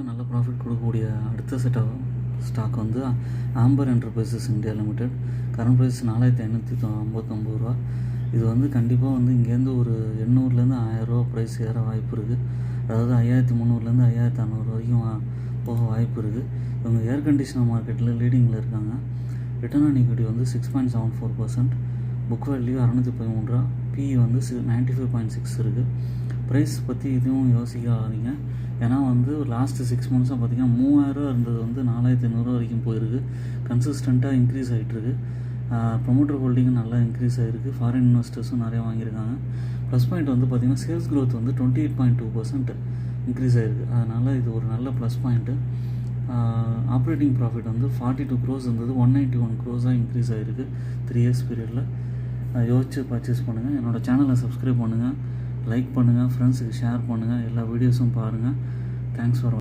நல்ல ப்ராஃபிட் கொடுக்கக்கூடிய அடுத்த செட் ஆஃப் ஸ்டாக் வந்து Amber Enterprises India Limited. Current price 4559 ரூபா. இது வந்து கண்டிப்பாக வந்து இங்கேருந்து ஒரு 800லேருந்து 1000 ரூபா ப்ரைஸ் ஏற வாய்ப்பு இருக்குது. அதாவது 5300லேருந்து 5600 வரைக்கும் போக வாய்ப்பு இருக்குது. இவங்க ஏர் கண்டிஷனர் மார்க்கெட்டில் லீடிங்கில் இருக்காங்க. ரிட்டர்ன் ஆன் ஈக்விட்டி வந்து 6.74%, புக் வேல்யூ 613 ரூபா, பிஇ வந்து 95.6 இருக்குது. ப்ரைஸ் பற்றி இதுவும் யோசிக்காதீங்க. ஏன்னா வந்து லாஸ்ட்டு 6 மந்த்ஸாக பார்த்திங்கன்னா 3000 இருந்தது வந்து 4500 வரைக்கும் போயிருக்கு. கன்சிஸ்டண்ட்டாக இன்க்ரீஸ் ஆகிட்டுருக்கு. ப்ரொமோட்டர் ஹோல்டிங்கும் நல்லா இன்க்ரீஸ் ஆகிருக்கு. ஃபாரின் இன்வெஸ்டர்ஸும் நிறையா வாங்கியிருக்காங்க. ப்ளஸ் பாயிண்ட் வந்து பார்த்திங்கன்னா சேல்ஸ் க்ரோத் வந்து 28.2% இன்க்ரீஸ் ஆகிருக்கு. அதனால் இது ஒரு நல்ல ப்ளஸ் பாயிண்ட்டு. ஆப்ரேட்டிங் ப்ராஃபிட் வந்து 42 crores இருந்தது 191 crores இன்க்ரீஸ் ஆகிருக்கு 3 years பீரியடில். யோசிச்சு பர்ச்சேஸ் பண்ணுங்கள். என்னோடய சேனலை சப்ஸ்கிரைப் பண்ணுங்கள், லைக் பண்ணுங்கள், ஃப்ரெண்ட்ஸுக்கு ஷேர் பண்ணுங்கள், எல்லா வீடியோஸும் பாருங்கள். Thanks for